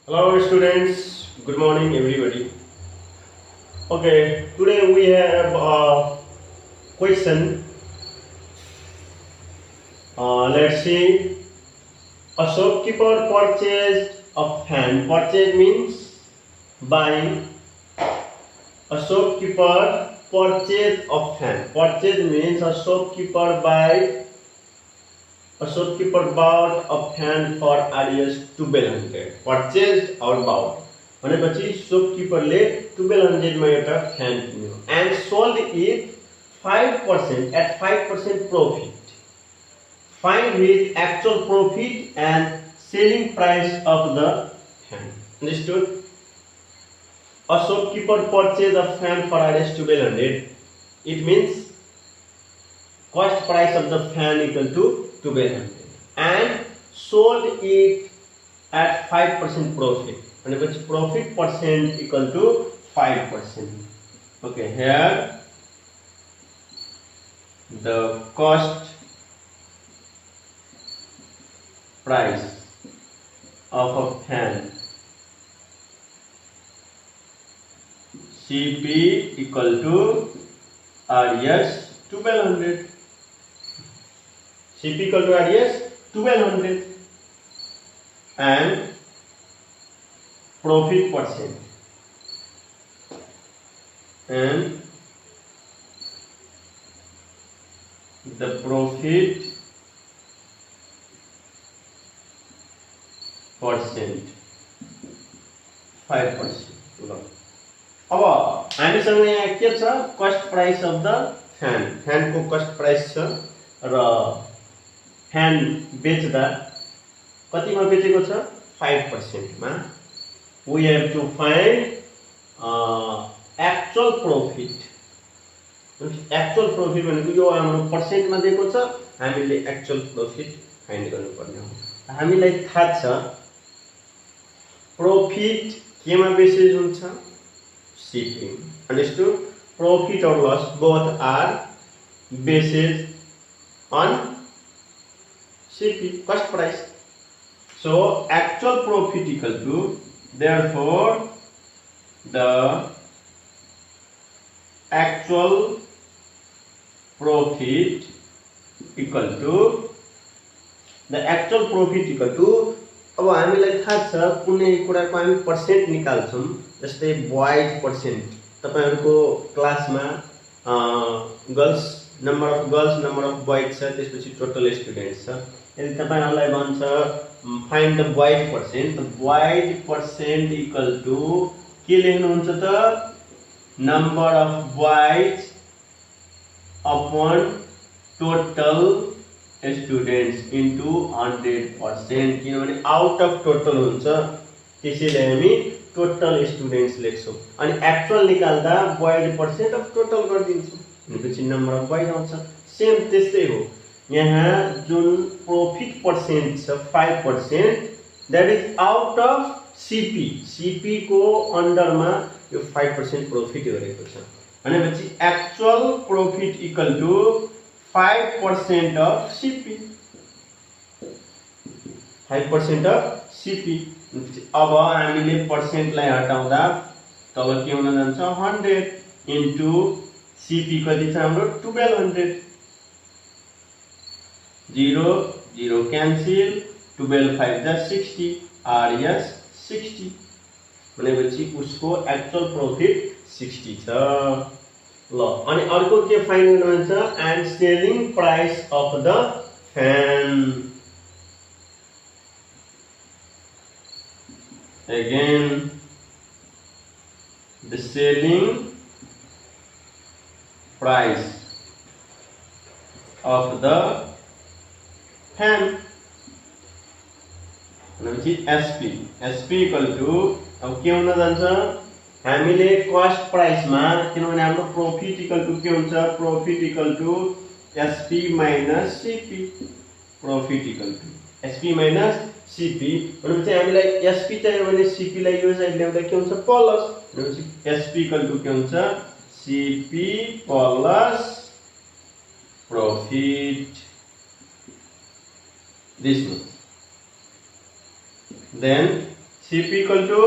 Hello students, good morning everybody. Okay, today we have a question. Let's see. A shopkeeper purchased a fan. Purchase means buying. A shopkeeper purchased a fan. Purchase means a shopkeeper bought a fan for Rs 1200. Purchased or bought. भनेपछि शॉपकीपरले 1200 मा एउटा fan किन्यो and sold it 5% at 5% profit. Find his actual profit and selling price of the fan. Understood? A shopkeeper purchased a fan for Rs 1200. It means cost price of the fan equal to 1200 and sold it at 5% profit. And which profit percent equal to 5%. Okay, here the cost price of a fan CP equal to Rs 1200. CP equal to Rs 1200 and profit percent and the profit percent 5%. अब हामीसँग यहाँ के छ cost price of the fan फ्यानको cost price छ र fan बेच्दा कतिमा बेचेको छ 5% मा we have to find actual profit. Actual profit भनेको यो हाम्रो पर्सेन्ट मा दिएको छ हामीले एक्चुअल प्रॉफिट फाइन्ड गर्नुपर्ने हो हामीलाई थाहा छ प्रॉफिट केमा बेसिस हुन्छ shipping understood profit or loss both are based on shipping cost price so actual profit equal to therefore the actual profit equal to अब हामीलाई थाहा छ कुनै कुराको हामी पर्सेन्ट निकाल्छौं जस्तै बॉयज पर्सेन्ट तपाईहरुको क्लासमा गर्ल्स नम्बर अफ बॉयज छ त्यसपछि टोटल स्टुडेन्ट्स छ यदि तपाईहरुलाई भन्छ find the boys percent equal to के लेख्नुहुन्छ त number of boys upon total students into 100% किनभने आउट अफ टोटल हुन्छ त्यसैले हामी टोटल स्टुडेन्ट्स लेख्छौं अनि एक्चुअल निकाल्दा बॉयज पर्सेन्ट अफ टोटल गरिदिन्छौं भनेपछि नम्बर अफ बॉयज आउँछ सेम त्यस्तै हो यहाँ जुन प्रॉफिट पर्सेन्ट छ 5% that is out of CP को अन्डरमा यो 5% प्रॉफिट गरेको छ भनेपछि actual profit equal to 5% of CP. 5% of CP. अब हामीले पर्सेन्टलाई हटाउँदा तल के हुन जान्छ 100 इन्टु CP कति छ हाम्रो 1200 0 0 क्यान्सल 12 5 जा 60 RS 60 भनेपछि उसको एक्चुअल प्रॉफिट 60 छ ल अनि अर्को के फाइन्ड गर्नुहुन्छ and selling price of the fan again the selling price of the fan भनेपछि एसपी इक्वल टु अब के हुन जान्छ हामीले कस्ट प्राइस मा किनभने हाम्रो प्रॉफिट इक्वल टु के हुन्छ profit equal to SP minus CP profit equal to SP minus CP भनेपछि हामीलाई एसपी चाहियो भने सीपी लाई यो साइड ल्याउँदा के हुन्छ प्लस भनेपछि एसपी इक्वल टु के हुन्छ CP plus profit this much. Then CP equal to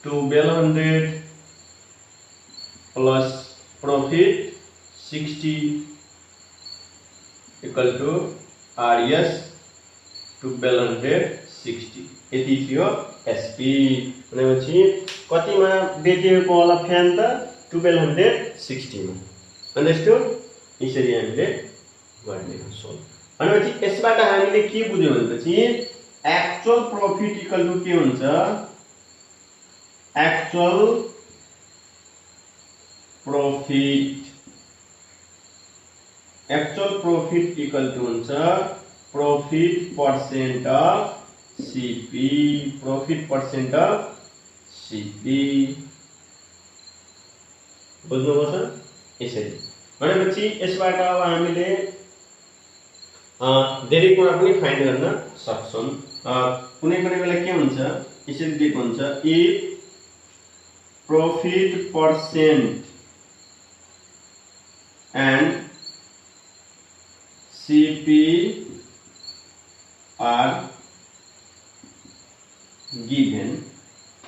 1200 plus profit 60 equal to RS 1260 यति थियो SP भनेपछि कतिमा बेचेको होला फ्यान त 1260 मा अन्डरस्टुड यसरी हामीले गर्ने हो सोल्भ भनेपछि यसबाट हामीले के बुझ्यौ भनेपछि एक्चुअल प्रॉफिट इक्वल टु के हुन्छ एक्चुअल प्रॉफिट इक्वल टु हुन्छ profit percent of CP profit percent of CP बुझ्नुभयो यसरी भनेपछि यसबाट अब हामीले धेरै कुरा पनि फाइन्ड गर्न सक्छौं कुनै कुनै बेला के हुन्छ यसरी दिएको हुन्छ if profit percent and CP are given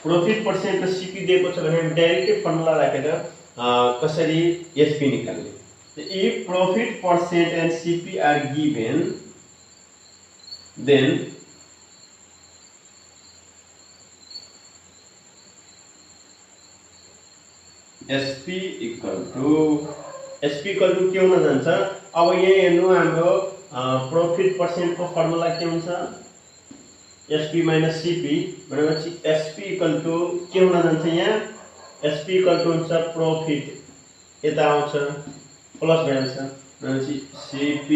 profit percent र CP दिएको छ भने हामी डाइरेक्टली फर्मुला राखेर कसरी SP निकाल्ने if profit percent and CP are given then SP equal to के हुन जान्छ अब यहाँ हेर्नु हाम्रो प्रॉफिट परसेंट को फर्मुला के हुन्छ SP minus CP भनेपछि SP equal to के हुन जान्छ यहाँ SP equal to हुन्छ प्रॉफिट यता आउँछ प्लस भइन्छ भनेपछि CP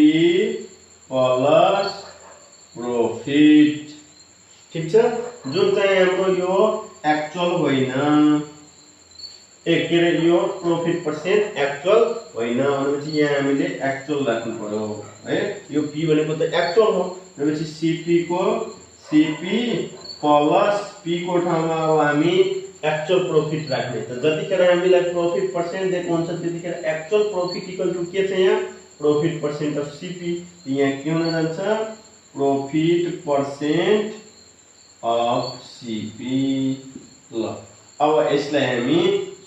प्लस प्रॉफिट ठीक छ जुन चाहिँ हाम्रो यो एक्चुअल होइन के रे यो प्रॉफिट परसेंट एक्चुअल होइन भनेपछि यहाँ हामीले एक्चुअल राख्नु पर्यो है यो P भनेको त एक्चुअल हो भनेपछि CP प्लस P को ठाउँमा अब हामी एक्चुअल प्रॉफिट राख्ने त जतिखेर हामीलाई प्रॉफिट परसेंट दिएको हुन्छ त्यतिखेर एक्चुअल प्रॉफिट इक्वल टु के छ यहाँ प्रॉफिट परसेंट अफ CP यहाँ के हुन जान्छ प्रॉफिट परसेंट अफ CP ल अब यसलाई हामी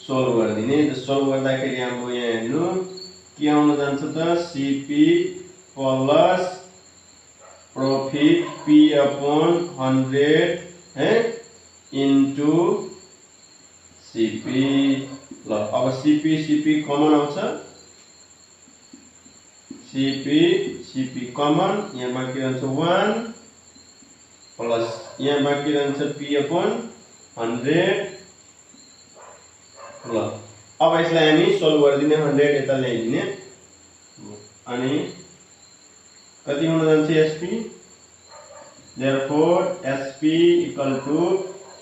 सोल्भ गर्दिने त सोल्भ गर्दाखेरि हाम्रो यहाँ हेर्नु के आउन जान्छ त CP plus profit P upon 100 है इन्टु CP ल अब CP कमन आउँछ CP कमन यहाँ बाँकी रहन्छ 1 प्लस यहाँ बाँकी रहन्छ P अपॉन 100 ल अब यसलाई हामी सोल्भ गर्दिने 100 यता ल्याइदिने अनि कति हुन जान्छ SP therefore SP equal to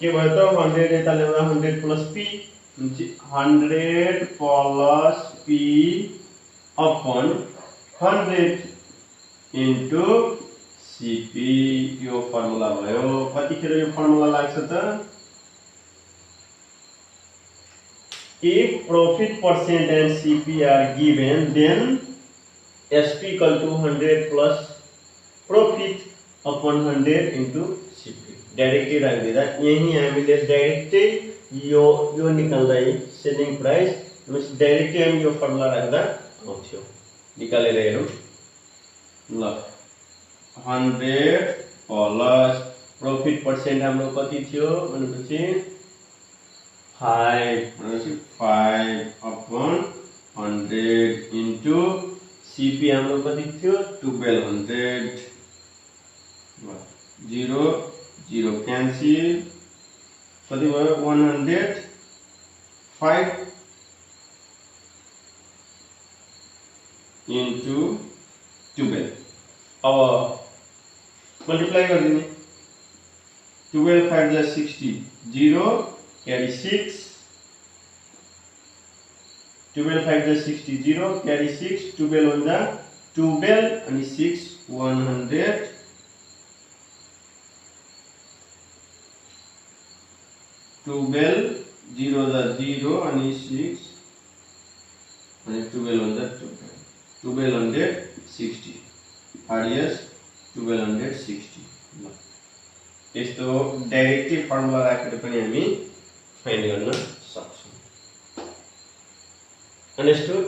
के भयो त 100 यता ल्याउँदा 100 plus P 100 plus P upon 100 into CP यो फर्मुला भयो कतिखेर यो फर्मुला लाग्छ त if profit percent and CP are given then SP equal to 100 plus profit upon 100 into CP directly राख्दिदा यही हामीले डाइरेक्टली यो निकाल्दै सेलिङ प्राइस मतलब डाइरेक्टली हामी यो फर्मुला राख्दा आउँथ्यो निकालेर हेरौं ल 100 प्लस प्रॉफिट परसेंट हाम्रो कति थियो भनेपछि 5 upon 100 into CP हाम्रो कति थियो 1200 0 cancel कति भयो 105 into 12 अब मल्टिप्लाई गरिदिने 12 5 = 60 0 carry 6 12 5 = 60 0 carry 6 12 on the 12 and 6 100 12 0 the 0 and 6 and 12 on the 1260 RDS 1260 त्यस्तो डाइरेक्टली फर्मुला राखेर पनि हामी फाइन्ड गर्न सक्छौं। Understood?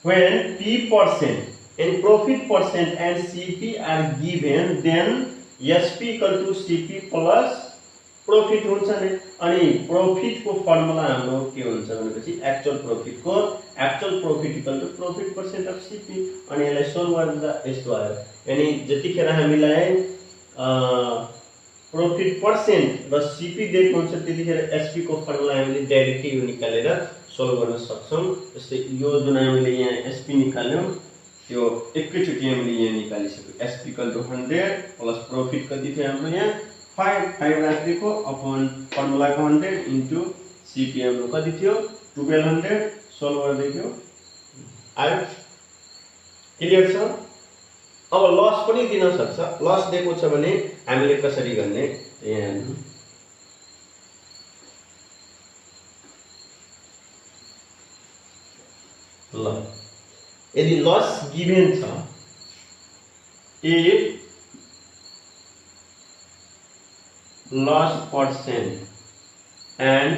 When P% and profit percent and CP are given, then SP equal to CP plus profit हुन्छ नि। अनि profit को फर्मुला हाम्रो के हुन्छ भनेपछि एक्चुअल प्रॉफिट को actual profit equal to profit percent of CP. अनि यसलाई सोल्भ गर्दा यस्तो आयो, यानी जतिखेर हामीलाई प्रॉफिट परसेंट र सीपी दिएको हुन्छ त्यतिखेर एसपी को फर्मुला हामीले डाइरेक्टली यो निकालेर सोल्भ गर्न सक्छौं। जस्तै यो जुन हामीले यहाँ एसपी निकाल्यौं त्यो एकैचोटी हामीले यहाँ निकालिसक्यौं। SP equal to 100 plus profit कति थियो हाम्रो यहाँ 5 राखेको अपन फर्मुला को 100 इन्टु सीपी हाम्रो कति थियो 1200 सोल्भ गर्दै थियो। आयो क्लियर छ? अब लस पनि दिन सक्छ। लस दिएको छ भने हामीले कसरी गर्ने यहाँ हेर्नु। ल यदि लस गिभन छ, if loss percent and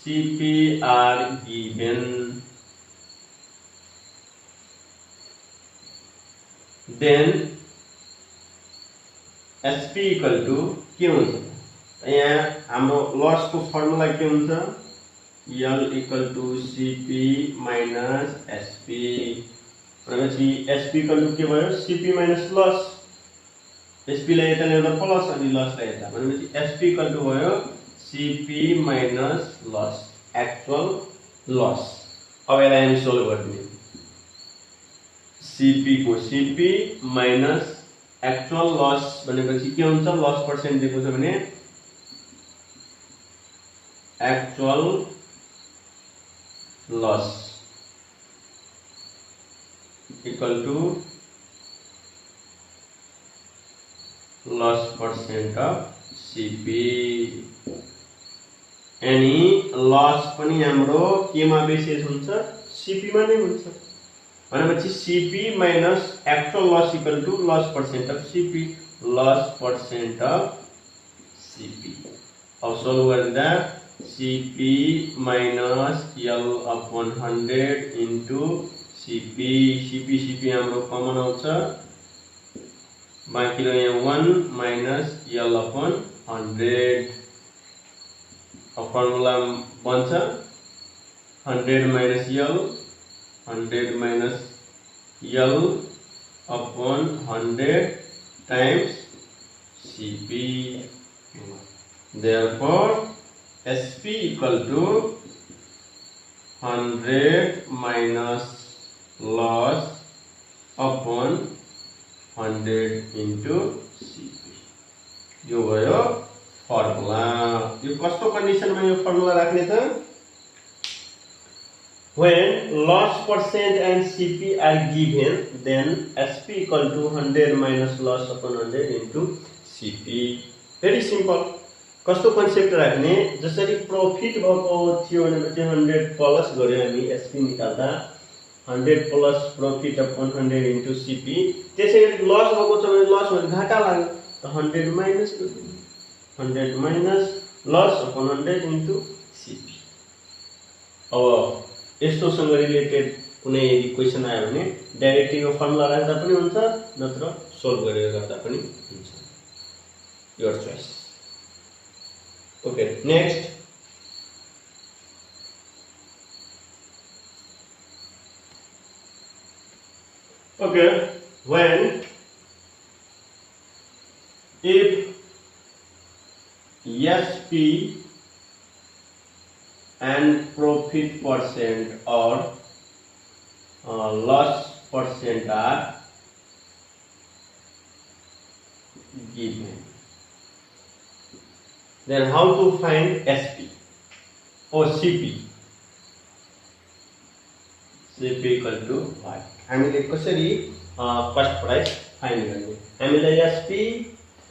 CP are given, then SP equal to के हुन्छ? यहाँ हाम्रो लस को फर्मुला के हुन्छ? L equal to CP minus SP। भनेपछि SP equal to के भयो? CP minus loss। SP लाई यता ल्याउँदा प्लस अनि लस लाई यता, भनेपछि SP इक्वल टु भयो CP minus loss, actual loss. अब यसलाई हामी सोल्भ गर्ने। CP को CP माइनस एक्चुअल लस भनेपछि के हुन्छ? लस पर्सेन्ट दिएको छ भने actual loss equal to loss percent of CP. यानी लस पनि हाम्रो केमा बेसिस हुन्छ? सीपी मा नै हुन्छ। भनेपछि CP minus actual loss equal to loss percent of CP, loss percent of CP. अब सोल्भ गर्दा CP minus L upon 100 into CP. CP हाम्रो कमन आउँछ, बाँकी रह्यो 1 माइनस एल अपॉन 100। अब फर्मुला बन्छ 100 minus L, 100 minus L upon 100 times CP. Therefore SP equal to 100 minus loss upon 100 into CP। यो भयो फर्मुला। यो कस्तो कन्डिसनमा यो फर्मुला राख्ने त? When loss percent and CP are given, then SP equal to 100 minus loss upon 100 into CP। Very simple। कस्तो concept राख्ने? जसरी प्रॉफिट भएको थियो भने 100 प्लस गर्यो हामी SP निकाल्दा 100 plus profit upon 100 into CP। त्यसैगरी लस भएको छ भने लस भने घाटा लाग्यो त 100 माइनस गरिदिनु, 100 minus loss upon 100 into CP। अब यस्तोसँग रिलेटेड कुनै यदि क्वेशन आयो भने डाइरेक्टली यो फर्मुला राख्दा पनि हुन्छ, नत्र सोल्भ गरेर गर्दा पनि हुन्छ। Your choice. Okay, next. Okay, when if SP and profit percent or loss percent are given, then how to find SP or CP? CP equal to what? हामीले कसरी फर्स्ट प्राइस फाइन्ड गर्ने? हामीलाई SP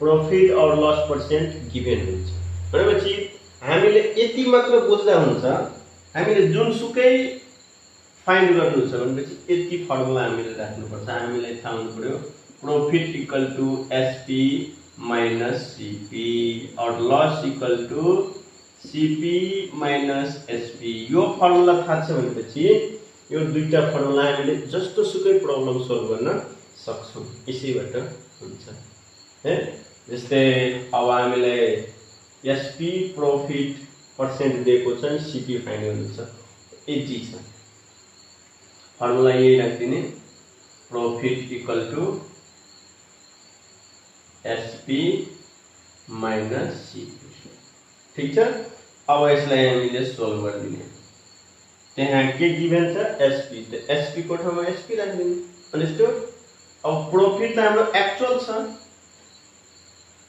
profit और loss percent given हुन्छ भनेपछि हामीले यति मात्र बुझ्दा हुन्छ। हामीले जुनसुकै फाइन्ड गर्नु छ भनेपछि यति फर्मुला हामीले राख्नुपर्छ। हामीलाई थाहा हुनु पर्यो profit equal to SP minus CP और loss equal to CP minus SP. यो फर्मुला थाहा छ भनेपछि यो दुईटा फर्मुला हामीले जस्तो सुकै प्रब्लम सल्भ गर्न सक्छौं। यसैबाट हुन्छ है। जस्तै अब हामीलाई एसपी प्रॉफिट पर्सेन्ट दिएको छ, सीपी फाइन्ड गर्नु छ, यति छ। फर्मुला यही राख्दिने, profit equal to SP minus CP. ठीक छ। अब यसलाई हामीले सोल्भ गर्दिने। त्यहाँ के गिभन छ एसपी, त एसपी को ठाउँमा एसपी राख्दिने। अन्डरस्टुड। अब प्रॉफिट त हाम्रो एक्चुअल छ,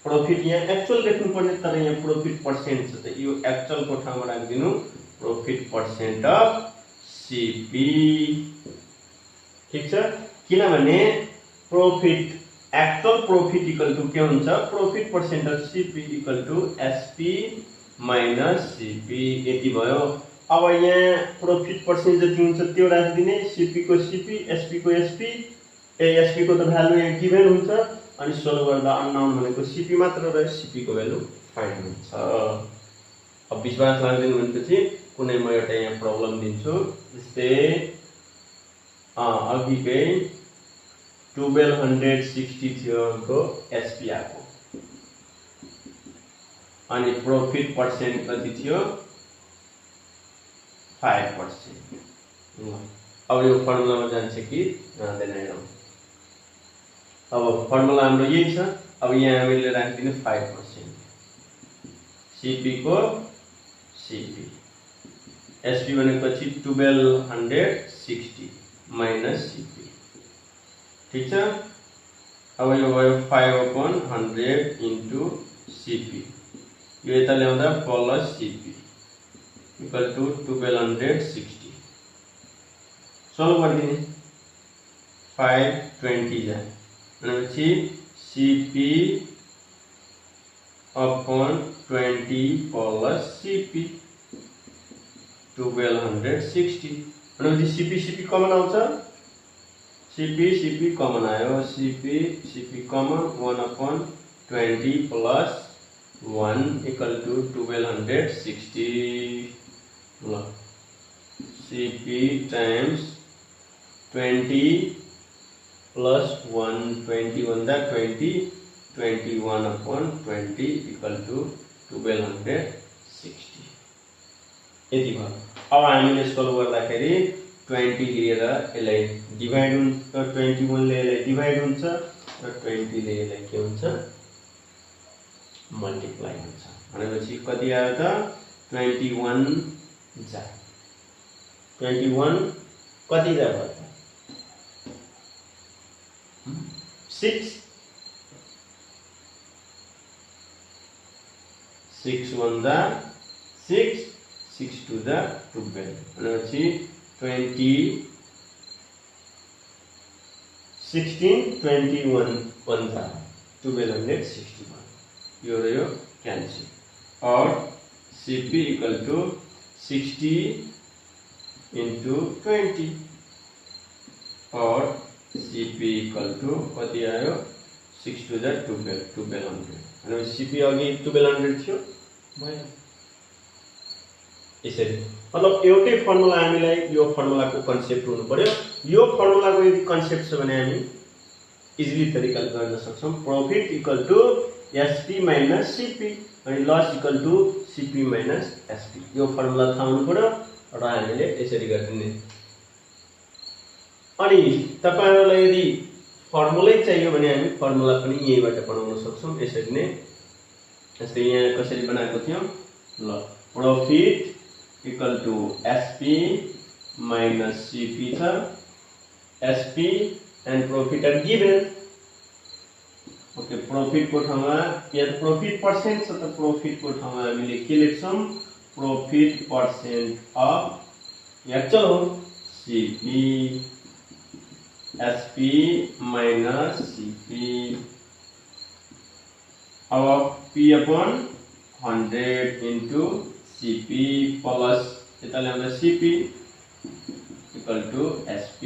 प्रॉफिट यहाँ एक्चुअल लेख्नु पर्ने, तर यहाँ प्रॉफिट पर्सेन्ट छ, त यो एक्चुअल को ठाउँमा राख्दिनु प्रॉफिट पर्सेन्ट अफ सीपी। ठीक छ। किनभने profit actual profit equal to के हुन्छ, profit percent of CP equal to SP minus CP. यति भयो। अब यहाँ प्रॉफिट पर्सेन्ट जति हुन्छ त्यो राख्दिने, सीपी को सीपी, एसपी को एसपी। एसपी को त भ्यालु यहाँ गिभन हुन्छ, अनि सोल्भ गर्दा अननोन भनेको सीपी मात्र रह्यो, सीपी को भ्यालु फाइन्ड हुन्छ। अब विश्वास लाग्दैन भनेपछि कुनै म एउटा यहाँ प्रब्लम दिन्छु। जस्तै अघिकै 1260 थियो को एसपी आको, अनि प्रॉफिट पर्सेन्ट कति थियो 5%। अब यो फर्मुलामा जान्छ कि जाँदैन हेरौँ। अब फर्मुला हाम्रो यही छ। अब यहाँ हामीले राख्दिने 5%, सीपी को सीपी, एसपी भनेपछि 1260 माइनस सीपी। ठीक छ। अब यो भयो 5/100 इन्टु सीपी, यो यता ल्याउँदा plus CP equal to 1260। Solve गरिदिने, 520 जा भनेपछि सीपी अपॉन 20 प्लस सीपी 1260 भनेपछि सीपी सीपी कमन आउँछ, सीपी सीपी कमन आयो, CP CP common 1/20 plus 1 equal to 1260। ल सीपी टाइम्स 20 प्लस 1, 20 भन्दा 20, 21/20 इक्वल टू 1260। यति भयो। अब हामीले सोल्भ गर्दाखेरि 20 लिएर यसलाई डिभाइड हुन्छ, 21 ले यसलाई डिभाइड हुन्छ, र 20 ले यसलाई के हुन्छ मल्टिप्लाई हुन्छ। भनेपछि कति आयो त 21 जा, 21 कति जा भयो 6, 6 1 जा 6, 6 2 जा 12 भनेपछि 20 16 21 1 जा 1261। यो रह्यो क्यान्सल। और सीपी इक्वल टू 60 इन्टु 20 और सीपी इक्वल टू कति आयो 6 2 जा 1200 भनेपछि सीपी अघि 1200 थियो भयो। यसरी मतलब एउटै फर्मुला हामीलाई यो फर्मुलाको कन्सेप्ट हुनु पर्यो। यो फर्मुलाको यदि कन्सेप्ट छ भने हामी इजिली तरिकाले गर्न सक्छौं। Profit equal to SP minus CP अनि loss equal to CP minus SP. यो फर्मुला थाहा हुनु पर्यो र हामीले यसरी गर्दिने। अनि तपाईहरुलाई यदि फर्मुलै चाहियो भने हामी फर्मुला पनि यहीबाट बनाउन सक्छौं। यसरी नै जस्तै यहाँ कसरी बनाएको थियौ ल profit equal to SP minus CP था। SP and profit are given. Okay profit को ठाउँमा या प्रॉफिट पर्सेंट छ त प्रॉफिट को ठाउँमा हामीले के लेख्छौं प्रॉफिट पर्सेंट अफ एक्चुअल हो सीपी एसपी माइनस सीपी। अब P upon 100 into CP plus kita ल्याउँदा CP equal to SP।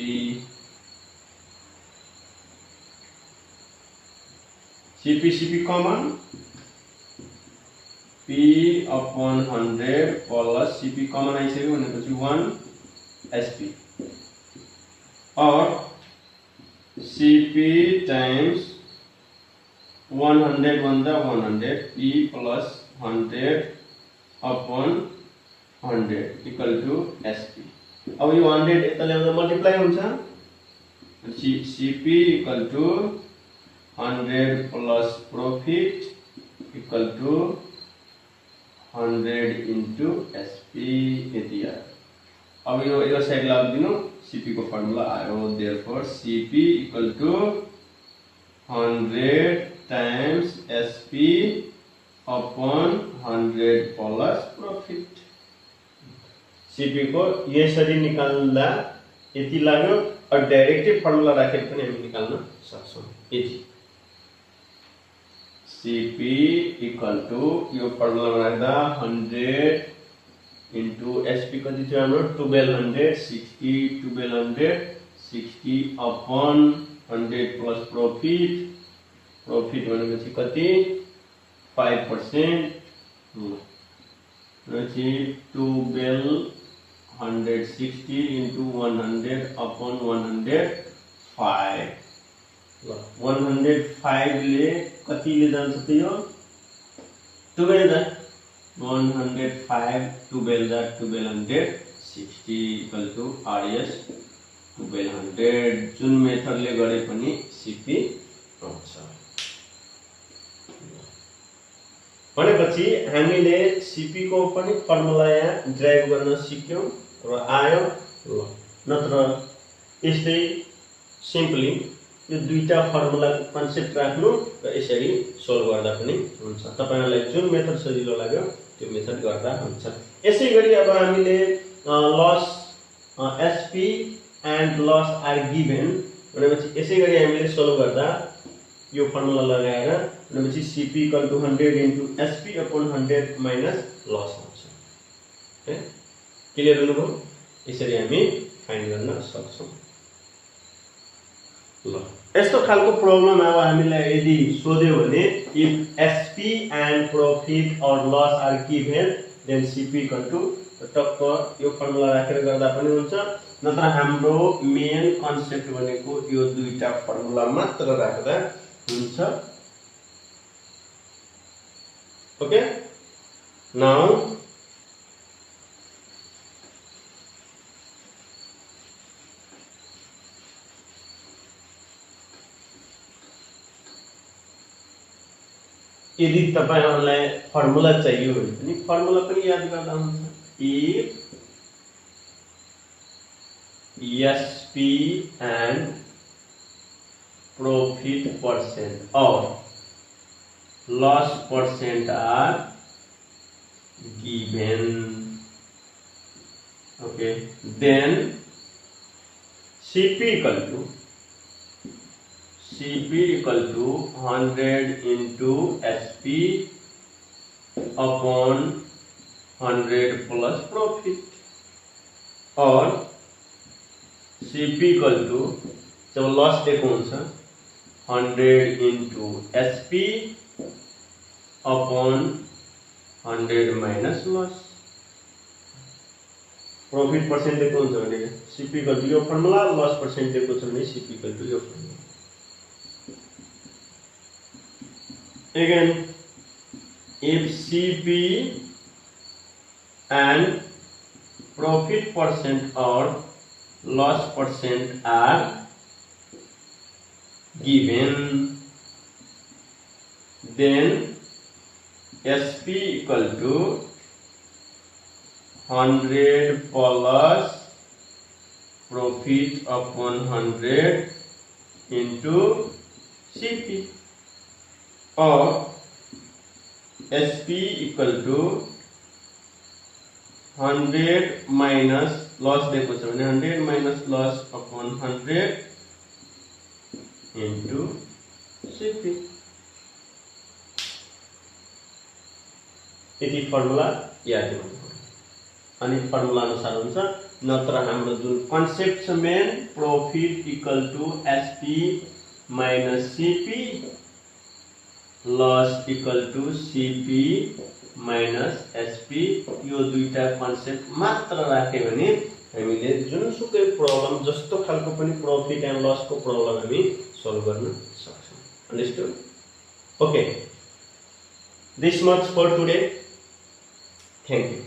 CP कमन P upon 100 plus CP common आइसक्यो भनेपछि 1 SP और CP टाइम्स 100 भन्दा 100 P plus 100 upon 100 equal to SP। अब यो 100 यता ल्याउँदा मल्टिप्लाई हुन्छ CP equal to 100 plus profit equal to 100 into SP यति आयो। अब यो साइड लाग्दिनु CP को फर्मुला आयो therefore CP equal to 100 times SP अपॉन 100 प्लस प्रॉफिट। CP को यसरी निकाल्दा यति लाग्यो और डाइरेक्टली फर्मुला राखेर पनि हामी निकाल्न सक्छौं यति। CP इक्वल टू यो फर्मुला राख्दा 100 into SP कति थियो हाम्रो 1200 60 1200 60 upon 100 plus profit भनेपछि कति 5% भनेपछि 1260 into 100 upon 105 105 ले कति ले जान्छ त यो 12 105 1260 equal to RS 1200 जुन मेथडले गरे पनि CP आउँछ। भनेपछि हामीले CP को पनि फर्मुला यहाँ ड्राइभ गर्न सिक्यौं र आयो ल नत्र यस्तै सिम्पली यो दुईटा फर्मुला कन्सेप्ट राख्नु र यसरी सोल्भ गर्दा पनि हुन्छ। तपाईहरुलाई जुन मेथड सजिलो लाग्यो त्यो मेथड गर्दा हुन्छ। यसैगरी अब हामीले loss SP and loss are given भनेपछि यसैगरी हामीले सोल्भ गर्दा यो फर्मुला लगाएर भनेपछि CP equal to 100 into SP upon 100 minus loss हुन्छ। ओके क्लियर हुनुभयो? यसरी हामी फाइन्ड गर्न सक्छौं। ल यस्तो खालको प्रब्लम अब हामीलाई यदि सोध्यो भने इफ SP एन्ड प्रॉफिट और loss are given then CP equal to टक्क यो फर्मुला राखेर गर्दा पनि हुन्छ नत्र हाम्रो मेन कन्सेप्ट भनेको यो दुईटा फर्मुला मात्र राख्दा हुन्छ। ओके नाउ यदि तपाईहरुलाई फर्मुला चाहियो भने पनि फर्मुला पनि याद गर्दा हुन्छ। If SP and profit percent or loss percent are given, okay, then CP equal to 100 into SP upon 100 plus profit or CP equal to जब लस दिएको हुन्छ 100 into SP upon 100 minus loss profit percent दिएको हुन्छ भने CP equal to यो formula loss percent दिएको छ भने CP equal to यो formula. Again, if CP and profit percent or loss percent are given, then SP equal to 100 plus profit upon 100 into CP or SP equal to 100 minus loss देखो छ भने 100 minus loss upon 100 into CP यदि formula याद गर्नु अनि formula अनुसार हुन्छ नत्र हाम्रो जुन कन्सेप्ट छ main profit equal to SP minus CP loss equal to CP minus SP यो दुईटा कन्सेप्ट मात्र राख्यो भने हामीले जुनसुकै प्रब्लम जस्तो खालको पनि प्रॉफिट एन्ड लस को प्रब्लम हामी सल्भ गर्न सक्छौं। Understood? Okay, this much for today. Thank you.